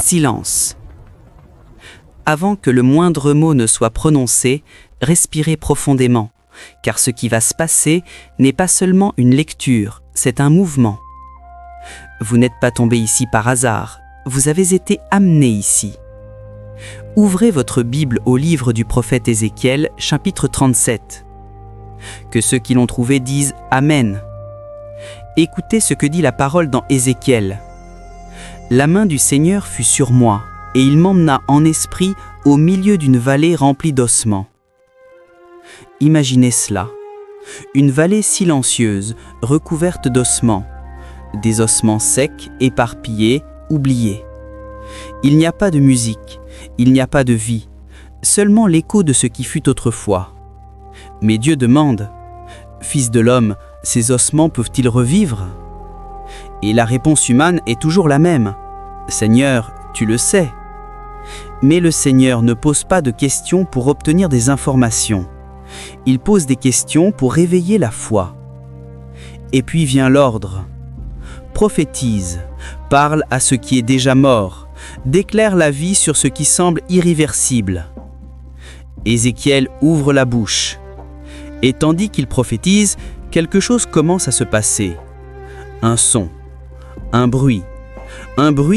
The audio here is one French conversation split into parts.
Silence. Avant que le moindre mot ne soit prononcé, respirez profondément, car ce qui va se passer n'est pas seulement une lecture, c'est un mouvement. Vous n'êtes pas tombé ici par hasard, vous avez été amené ici. Ouvrez votre Bible au livre du prophète Ézéchiel, chapitre 37. Que ceux qui l'ont trouvé disent « Amen ». Écoutez ce que dit la parole dans Ézéchiel. « La main du Seigneur fut sur moi, et il m'emmena en esprit au milieu d'une vallée remplie d'ossements. » Imaginez cela. Une vallée silencieuse, recouverte d'ossements. Des ossements secs, éparpillés, oubliés. Il n'y a pas de musique, il n'y a pas de vie, seulement l'écho de ce qui fut autrefois. Mais Dieu demande, « Fils de l'homme, ces ossements peuvent-ils revivre ?» Et la réponse humaine est toujours la même, « Seigneur, tu le sais. » Mais le Seigneur ne pose pas de questions pour obtenir des informations. Il pose des questions pour réveiller la foi. Et puis vient l'ordre. Prophétise, parle à ce qui est déjà mort, déclare la vie sur ce qui semble irréversible. Ézéchiel ouvre la bouche. Et tandis qu'il prophétise, quelque chose commence à se passer. Un son, un bruit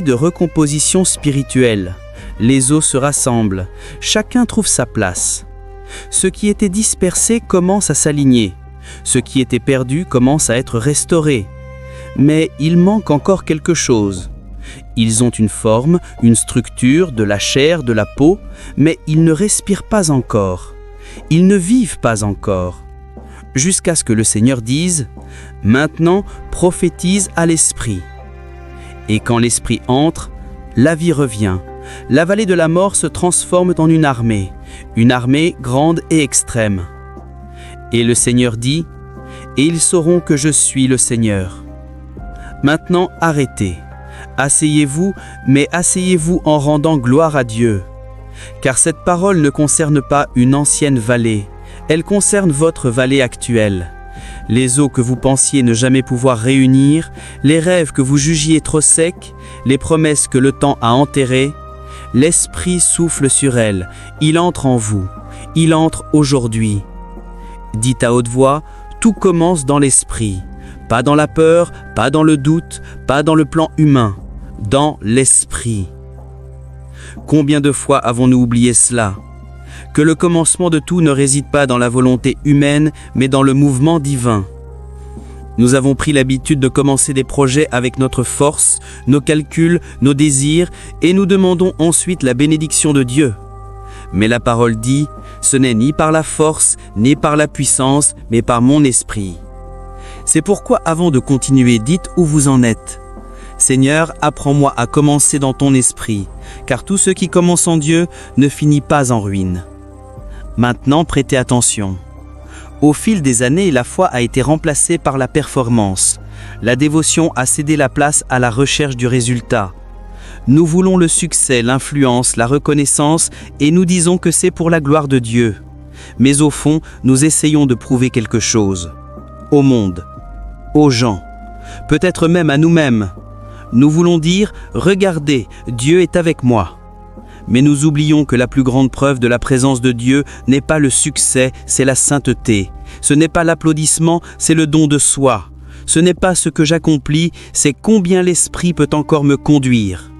de recomposition spirituelle. Les os se rassemblent, chacun trouve sa place. Ce qui était dispersé commence à s'aligner, ce qui était perdu commence à être restauré. Mais il manque encore quelque chose. Ils ont une forme, une structure, de la chair, de la peau, mais ils ne respirent pas encore. Ils ne vivent pas encore. Jusqu'à ce que le Seigneur dise « Maintenant, prophétise à l'esprit ». Et quand l'esprit entre, la vie revient. La vallée de la mort se transforme en une armée grande et extrême. Et le Seigneur dit « Et ils sauront que je suis le Seigneur ». Maintenant arrêtez, asseyez-vous, mais asseyez-vous en rendant gloire à Dieu. Car cette parole ne concerne pas une ancienne vallée, elle concerne votre vallée actuelle. Les eaux que vous pensiez ne jamais pouvoir réunir, les rêves que vous jugiez trop secs, les promesses que le temps a enterrées, l'Esprit souffle sur elles, il entre en vous, il entre aujourd'hui. Dites à haute voix, tout commence dans l'Esprit. Pas dans la peur, pas dans le doute, pas dans le plan humain, dans l'Esprit. Combien de fois avons-nous oublié cela? Que le commencement de tout ne réside pas dans la volonté humaine, mais dans le mouvement divin. Nous avons pris l'habitude de commencer des projets avec notre force, nos calculs, nos désirs, et nous demandons ensuite la bénédiction de Dieu. Mais la parole dit, ce n'est ni par la force, ni par la puissance, mais par mon esprit. C'est pourquoi avant de continuer, dites où vous en êtes. Seigneur, apprends-moi à commencer dans ton esprit, car tout ce qui commence en Dieu ne finit pas en ruine. Maintenant, prêtez attention. Au fil des années, la foi a été remplacée par la performance. La dévotion a cédé la place à la recherche du résultat. Nous voulons le succès, l'influence, la reconnaissance, et nous disons que c'est pour la gloire de Dieu. Mais au fond, nous essayons de prouver quelque chose. Au monde, aux gens, peut-être même à nous-mêmes. Nous voulons dire « Regardez, Dieu est avec moi ». Mais nous oublions que la plus grande preuve de la présence de Dieu n'est pas le succès, c'est la sainteté. Ce n'est pas l'applaudissement, c'est le don de soi. Ce n'est pas ce que j'accomplis, c'est combien l'Esprit peut encore me conduire.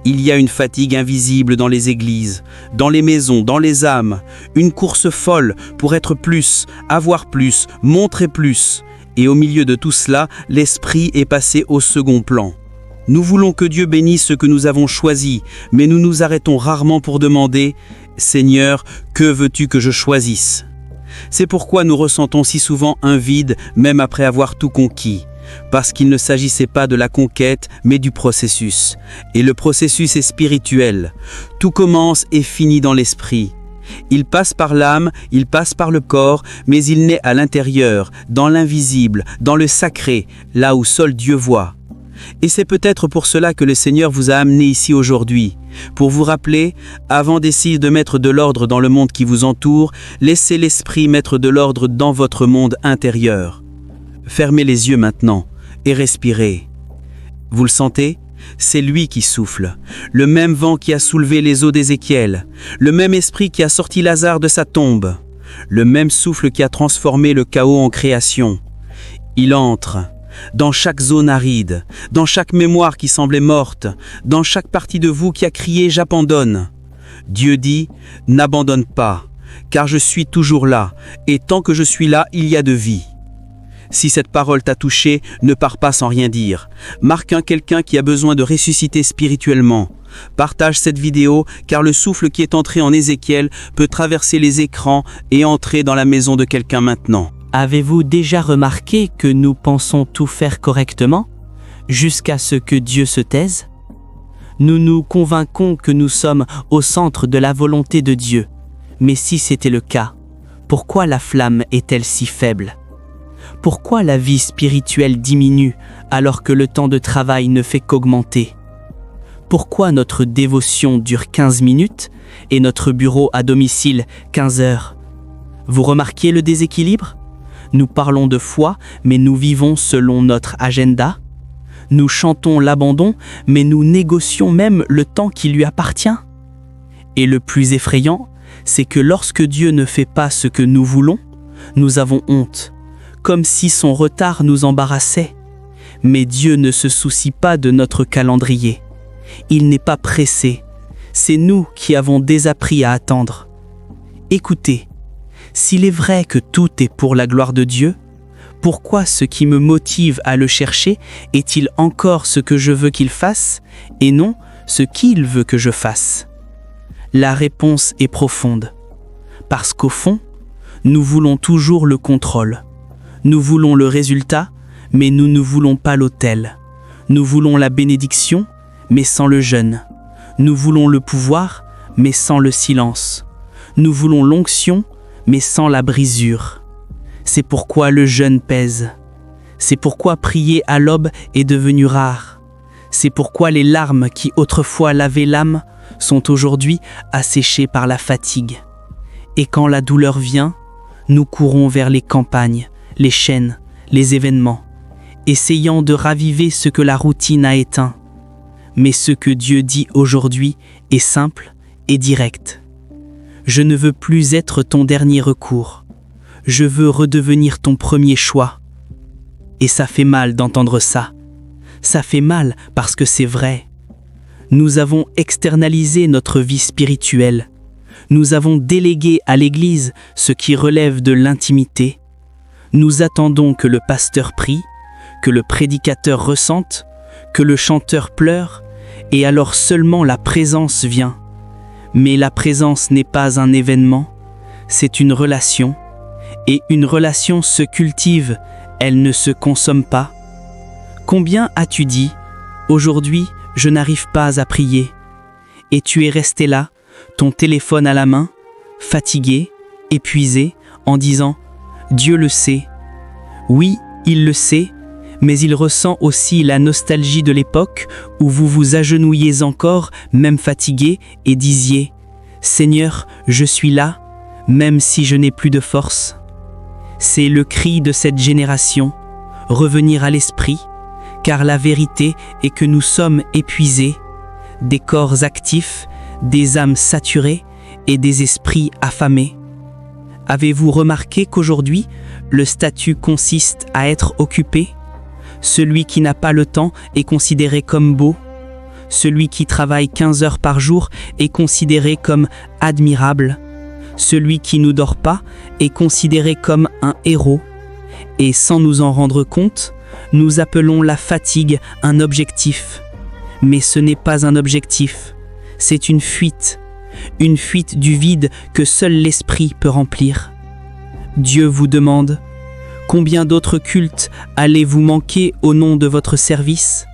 Il y a une fatigue invisible dans les églises, dans les maisons, dans les âmes, une course folle pour être plus, avoir plus, montrer plus. Et au milieu de tout cela, l'esprit est passé au second plan. Nous voulons que Dieu bénisse ce que nous avons choisi, mais nous nous arrêtons rarement pour demander « Seigneur, que veux-tu que je choisisse ?» C'est pourquoi nous ressentons si souvent un vide, même après avoir tout conquis. Parce qu'il ne s'agissait pas de la conquête, mais du processus. Et le processus est spirituel. Tout commence et finit dans l'esprit. Il passe par l'âme, il passe par le corps, mais il naît à l'intérieur, dans l'invisible, dans le sacré, là où seul Dieu voit. Et c'est peut-être pour cela que le Seigneur vous a amené ici aujourd'hui, pour vous rappeler, avant d'essayer de mettre de l'ordre dans le monde qui vous entoure, laissez l'Esprit mettre de l'ordre dans votre monde intérieur. Fermez les yeux maintenant et respirez. Vous le sentez ? C'est lui qui souffle, le même vent qui a soulevé les eaux d'Ézéchiel, le même esprit qui a sorti Lazare de sa tombe, le même souffle qui a transformé le chaos en création. Il entre dans chaque zone aride, dans chaque mémoire qui semblait morte, dans chaque partie de vous qui a crié « j'abandonne ». Dieu dit « n'abandonne pas, car je suis toujours là, et tant que je suis là, il y a de vie ». Si cette parole t'a touché, ne pars pas sans rien dire. Marque quelqu'un qui a besoin de ressusciter spirituellement. Partage cette vidéo, car le souffle qui est entré en Ézéchiel peut traverser les écrans et entrer dans la maison de quelqu'un maintenant. Avez-vous déjà remarqué que nous pensons tout faire correctement, jusqu'à ce que Dieu se taise? Nous nous convainquons que nous sommes au centre de la volonté de Dieu. Mais si c'était le cas, pourquoi la flamme est-elle si faible? Pourquoi la vie spirituelle diminue alors que le temps de travail ne fait qu'augmenter? Pourquoi notre dévotion dure 15 minutes et notre bureau à domicile 15 heures? Vous remarquez le déséquilibre? Nous parlons de foi, mais nous vivons selon notre agenda. Nous chantons l'abandon, mais nous négocions même le temps qui lui appartient. Et le plus effrayant, c'est que lorsque Dieu ne fait pas ce que nous voulons, nous avons honte, comme si son retard nous embarrassait. Mais Dieu ne se soucie pas de notre calendrier. Il n'est pas pressé. C'est nous qui avons désappris à attendre. Écoutez, s'il est vrai que tout est pour la gloire de Dieu, pourquoi ce qui me motive à le chercher est-il encore ce que je veux qu'il fasse et non ce qu'il veut que je fasse? La réponse est profonde. Parce qu'au fond, nous voulons toujours le contrôle. Nous voulons le résultat, mais nous ne voulons pas l'autel. Nous voulons la bénédiction, mais sans le jeûne. Nous voulons le pouvoir, mais sans le silence. Nous voulons l'onction, mais sans la brisure. C'est pourquoi le jeûne pèse. C'est pourquoi prier à l'aube est devenu rare. C'est pourquoi les larmes qui autrefois lavaient l'âme sont aujourd'hui asséchées par la fatigue. Et quand la douleur vient, nous courons vers les campagnes, les chaînes, les événements, essayant de raviver ce que la routine a éteint. Mais ce que Dieu dit aujourd'hui est simple et direct. Je ne veux plus être ton dernier recours. Je veux redevenir ton premier choix. Et ça fait mal d'entendre ça. Ça fait mal parce que c'est vrai. Nous avons externalisé notre vie spirituelle. Nous avons délégué à l'Église ce qui relève de l'intimité. Nous attendons que le pasteur prie, que le prédicateur ressente, que le chanteur pleure, et alors seulement la présence vient. Mais la présence n'est pas un événement, c'est une relation. Et une relation se cultive, elle ne se consomme pas. Combien as-tu dit « Aujourd'hui, je n'arrive pas à prier » et tu es resté là, ton téléphone à la main, fatigué, épuisé, en disant « Dieu le sait ». Oui, il le sait, mais il ressent aussi la nostalgie de l'époque où vous vous agenouilliez encore, même fatigué, et disiez « Seigneur, je suis là, même si je n'ai plus de force ». C'est le cri de cette génération, revenir à l'esprit, car la vérité est que nous sommes épuisés, des corps actifs, des âmes saturées et des esprits affamés. Avez-vous remarqué qu'aujourd'hui, le statut consiste à être occupé? Celui qui n'a pas le temps est considéré comme beau. Celui qui travaille 15 heures par jour est considéré comme admirable. Celui qui ne dort pas est considéré comme un héros. Et sans nous en rendre compte, nous appelons la fatigue un objectif. Mais ce n'est pas un objectif, c'est une fuite du vide que seul l'esprit peut remplir. Dieu vous demande, combien d'autres cultes allez-vous manquer au nom de votre service?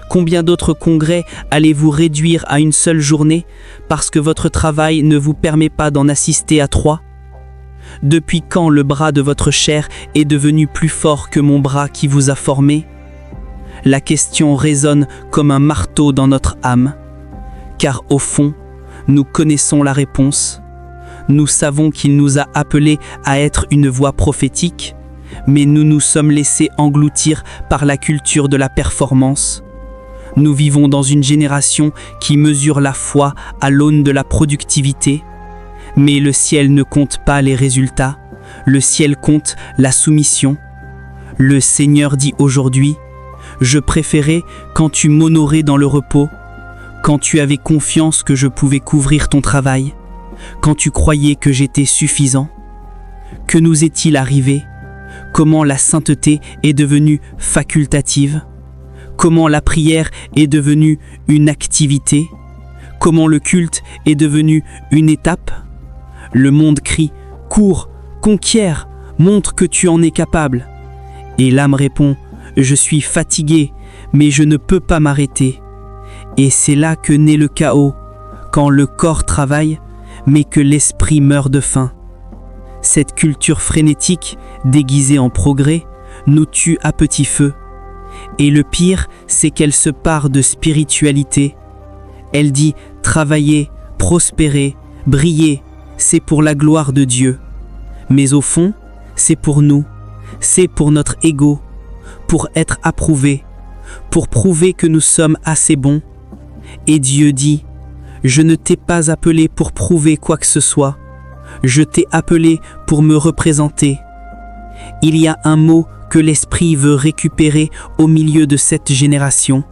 Combien d'autres congrès allez-vous réduire à une seule journée parce que votre travail ne vous permet pas d'en assister à 3? Depuis quand le bras de votre chair est devenu plus fort que mon bras qui vous a formé? La question résonne comme un marteau dans notre âme, car au fond, nous connaissons la réponse. Nous savons qu'il nous a appelés à être une voix prophétique, mais nous nous sommes laissés engloutir par la culture de la performance. Nous vivons dans une génération qui mesure la foi à l'aune de la productivité, mais le ciel ne compte pas les résultats, le ciel compte la soumission. Le Seigneur dit aujourd'hui, « Je préférais quand tu m'honorais dans le repos, quand tu avais confiance que je pouvais couvrir ton travail, quand tu croyais que j'étais suffisant. » Que nous est-il arrivé? Comment la sainteté est devenue facultative? Comment la prière est devenue une activité? Comment le culte est devenu une étape? Le monde crie « Cours, conquiert, montre que tu en es capable. » Et l'âme répond « Je suis fatigué, mais je ne peux pas m'arrêter. » Et c'est là que naît le chaos, quand le corps travaille, mais que l'esprit meurt de faim. Cette culture frénétique, déguisée en progrès, nous tue à petit feu. Et le pire, c'est qu'elle se pare de spiritualité. Elle dit « Travailler, prospérer, briller, c'est pour la gloire de Dieu. » Mais au fond, c'est pour nous, c'est pour notre ego, pour être approuvé, pour prouver que nous sommes assez bons. Et Dieu dit « Je ne t'ai pas appelé pour prouver quoi que ce soit. Je t'ai appelé pour me représenter. » Il y a un mot que l'Esprit veut récupérer au milieu de cette génération.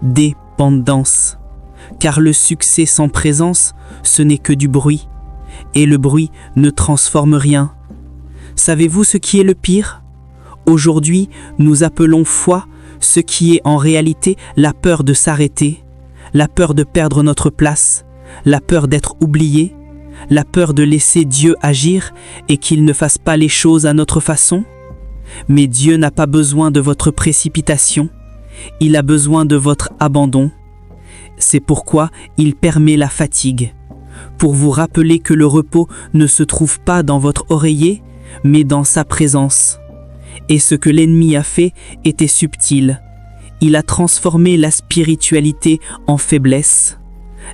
Dépendance. Car le succès sans présence, ce n'est que du bruit. Et le bruit ne transforme rien. Savez-vous ce qui est le pire? Aujourd'hui, nous appelons foi ce qui est en réalité la peur de s'arrêter, la peur de perdre notre place, la peur d'être oublié, la peur de laisser Dieu agir et qu'il ne fasse pas les choses à notre façon. Mais Dieu n'a pas besoin de votre précipitation, il a besoin de votre abandon. C'est pourquoi il permet la fatigue, pour vous rappeler que le repos ne se trouve pas dans votre oreiller, mais dans sa présence. Et ce que l'ennemi a fait était subtil. Il a transformé la spiritualité en faiblesse.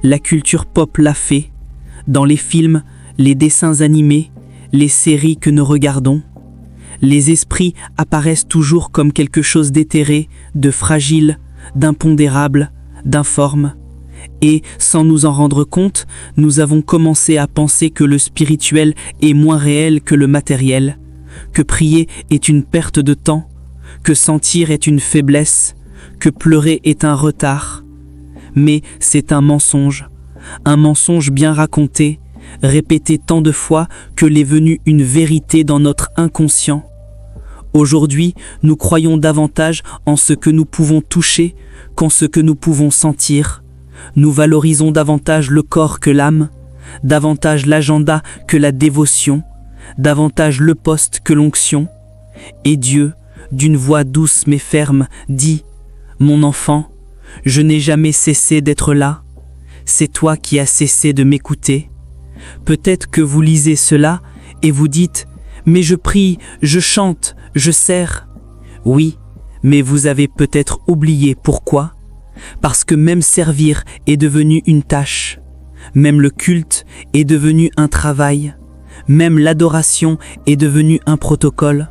La culture pop l'a fait. Dans les films, les dessins animés, les séries que nous regardons, les esprits apparaissent toujours comme quelque chose d'éthéré, de fragile, d'impondérable, d'informe. Et, sans nous en rendre compte, nous avons commencé à penser que le spirituel est moins réel que le matériel, que prier est une perte de temps, que sentir est une faiblesse, que pleurer est un retard. Mais c'est un mensonge bien raconté, répété tant de fois que l'est venue une vérité dans notre inconscient. Aujourd'hui, nous croyons davantage en ce que nous pouvons toucher qu'en ce que nous pouvons sentir. Nous valorisons davantage le corps que l'âme, davantage l'agenda que la dévotion, davantage le poste que l'onction. Et Dieu, d'une voix douce mais ferme, dit « Mon enfant, je n'ai jamais cessé d'être là. C'est toi qui as cessé de m'écouter. » Peut-être que vous lisez cela et vous dites « Mais je prie, je chante, je sers. » Oui, mais vous avez peut-être oublié pourquoi. Parce que même servir est devenu une tâche. Même le culte est devenu un travail. Même l'adoration est devenue un protocole.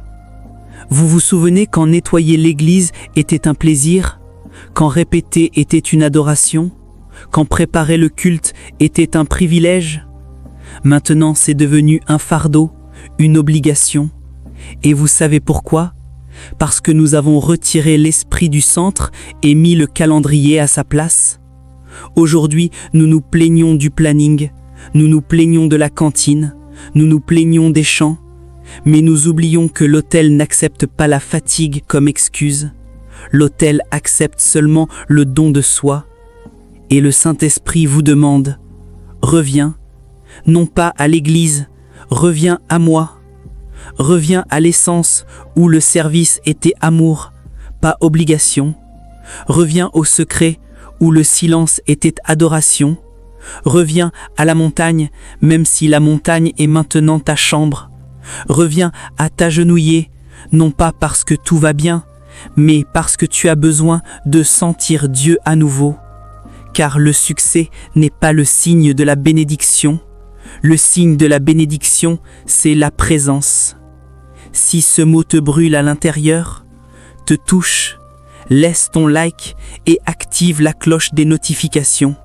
Vous vous souvenez quand nettoyer l'église était un plaisir? Quand répéter était une adoration? Quand préparer le culte était un privilège? Maintenant, c'est devenu un fardeau, une obligation. Et vous savez pourquoi? Parce que nous avons retiré l'esprit du centre et mis le calendrier à sa place. Aujourd'hui, nous nous plaignons du planning, nous nous plaignons de la cantine, nous nous plaignons des chants, mais nous oublions que l'autel n'accepte pas la fatigue comme excuse. L'autel accepte seulement le don de soi. Et le Saint-Esprit vous demande « Reviens, non pas à l'église, reviens à moi. Reviens à l'essence où le service était amour, pas obligation. Reviens au secret où le silence était adoration. Reviens à la montagne, même si la montagne est maintenant ta chambre. Reviens à t'agenouiller, non pas parce que tout va bien, mais parce que tu as besoin de sentir Dieu à nouveau. Car le succès n'est pas le signe de la bénédiction. Le signe de la bénédiction, c'est la présence. Si ce mot te brûle à l'intérieur, te touche, laisse ton like et active la cloche des notifications,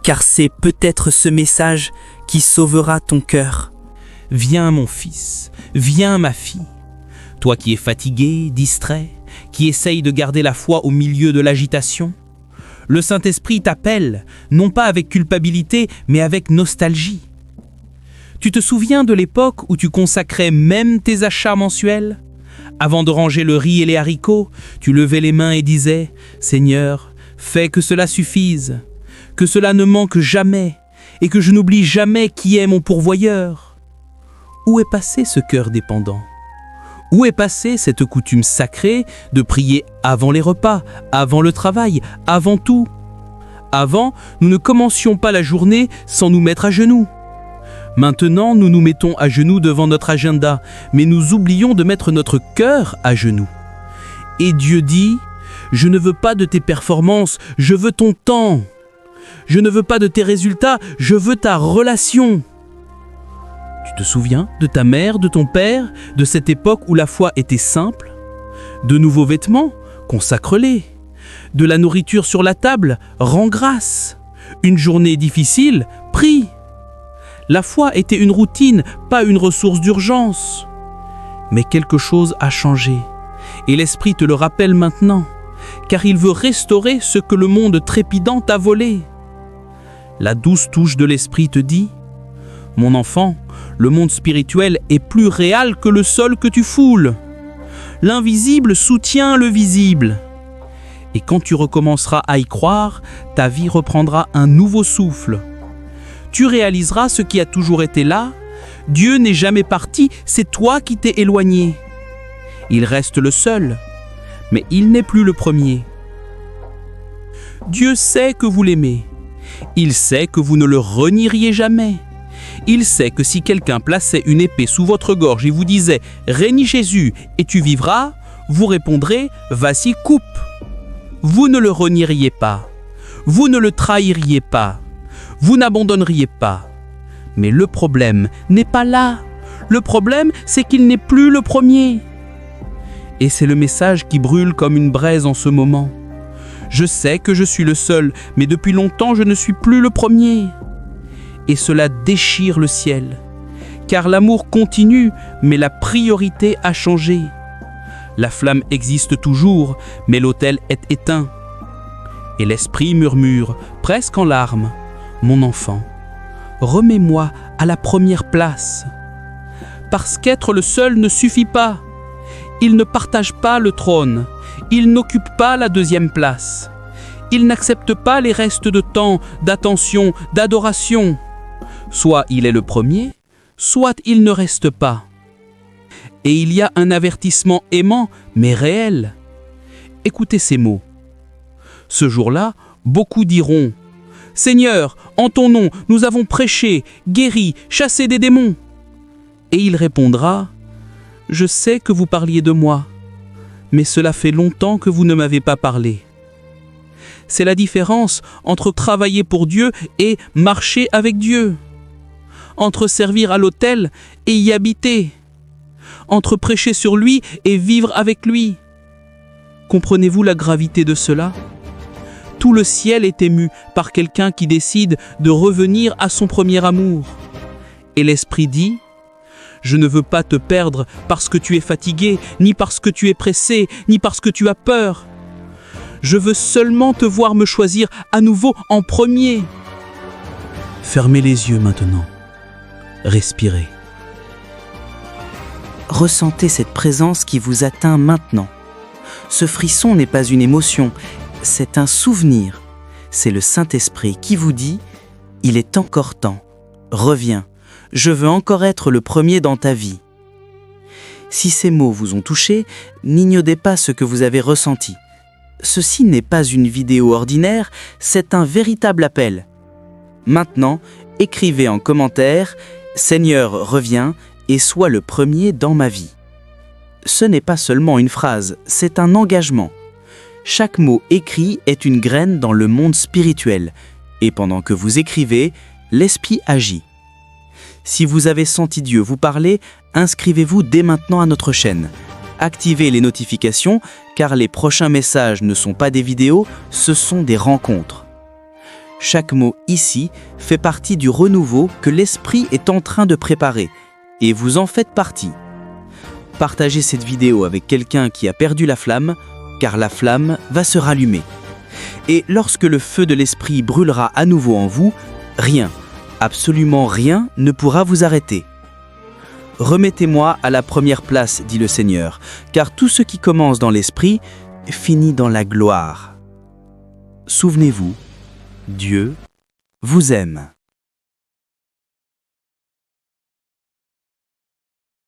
car c'est peut-être ce message qui sauvera ton cœur. Viens mon fils, viens ma fille, toi qui es fatigué, distrait, qui essaye de garder la foi au milieu de l'agitation. Le Saint-Esprit t'appelle, non pas avec culpabilité, mais avec nostalgie. Tu te souviens de l'époque où tu consacrais même tes achats mensuels ? Avant de ranger le riz et les haricots, tu levais les mains et disais « Seigneur, fais que cela suffise, que cela ne manque jamais, et que je n'oublie jamais qui est mon pourvoyeur. » Où est passé ce cœur dépendant ? Où est passée cette coutume sacrée de prier avant les repas, avant le travail, avant tout ? Avant, nous ne commencions pas la journée sans nous mettre à genoux. Maintenant, nous nous mettons à genoux devant notre agenda, mais nous oublions de mettre notre cœur à genoux. Et Dieu dit, « Je ne veux pas de tes performances, je veux ton temps. Je ne veux pas de tes résultats, je veux ta relation. » Tu te souviens de ta mère, de ton père, de cette époque où la foi était simple ? De nouveaux vêtements ? Consacre-les. De la nourriture sur la table ? Rends grâce. Une journée difficile ? Prie. La foi était une routine, pas une ressource d'urgence. Mais quelque chose a changé, et l'Esprit te le rappelle maintenant, car il veut restaurer ce que le monde trépidant t'a volé. La douce touche de l'Esprit te dit, « Mon enfant, le monde spirituel est plus réel que le sol que tu foules. L'invisible soutient le visible. Et quand tu recommenceras à y croire, ta vie reprendra un nouveau souffle. Tu réaliseras ce qui a toujours été là. Dieu n'est jamais parti, c'est toi qui t'es éloigné. Il reste le seul, mais il n'est plus le premier. Dieu sait que vous l'aimez. Il sait que vous ne le renieriez jamais. Il sait que si quelqu'un plaçait une épée sous votre gorge et vous disait « Règne Jésus et tu vivras », vous répondrez « Vas-y, coupe ». Vous ne le renieriez pas. Vous ne le trahiriez pas. Vous n'abandonneriez pas. Mais le problème n'est pas là. Le problème, c'est qu'il n'est plus le premier. Et c'est le message qui brûle comme une braise en ce moment. Je sais que je suis le seul, mais depuis longtemps, je ne suis plus le premier. Et cela déchire le ciel. Car l'amour continue, mais la priorité a changé. La flamme existe toujours, mais l'autel est éteint. Et l'esprit murmure, presque en larmes, « Mon enfant, remets-moi à la première place. » Parce qu'être le seul ne suffit pas. Il ne partage pas le trône. Il n'occupe pas la deuxième place. Il n'accepte pas les restes de temps, d'attention, d'adoration. Soit il est le premier, soit il ne reste pas. Et il y a un avertissement aimant, mais réel. Écoutez ces mots. Ce jour-là, beaucoup diront « Seigneur, en ton nom, nous avons prêché, guéri, chassé des démons. » Et il répondra « Je sais que vous parliez de moi, mais cela fait longtemps que vous ne m'avez pas parlé. » C'est la différence entre travailler pour Dieu et marcher avec Dieu. Entre servir à l'autel et y habiter. Entre prêcher sur lui et vivre avec lui. Comprenez-vous la gravité de cela ? Tout le ciel est ému par quelqu'un qui décide de revenir à son premier amour. Et l'Esprit dit, « Je ne veux pas te perdre parce que tu es fatigué, ni parce que tu es pressé, ni parce que tu as peur. Je veux seulement te voir me choisir à nouveau en premier. » Fermez les yeux maintenant. Respirez. Ressentez cette présence qui vous atteint maintenant. Ce frisson n'est pas une émotion, c'est un souvenir. C'est le Saint-Esprit qui vous dit « Il est encore temps, reviens, je veux encore être le premier dans ta vie. » Si ces mots vous ont touché, n'ignodez pas ce que vous avez ressenti. Ceci n'est pas une vidéo ordinaire, c'est un véritable appel. Maintenant, écrivez en commentaire « Seigneur, reviens et sois le premier dans ma vie. » Ce n'est pas seulement une phrase, c'est un engagement. Chaque mot écrit est une graine dans le monde spirituel, et pendant que vous écrivez, l'Esprit agit. Si vous avez senti Dieu vous parler, inscrivez-vous dès maintenant à notre chaîne. activez les notifications car les prochains messages ne sont pas des vidéos, ce sont des rencontres. Chaque mot ici fait partie du renouveau que l'Esprit est en train de préparer et vous en faites partie. Partagez cette vidéo avec quelqu'un qui a perdu la flamme car la flamme va se rallumer. Et lorsque le feu de l'Esprit brûlera à nouveau en vous, rien, absolument rien ne pourra vous arrêter. Remettez-moi à la première place, dit le Seigneur, car tout ce qui commence dans l'Esprit finit dans la gloire. Souvenez-vous, Dieu vous aime.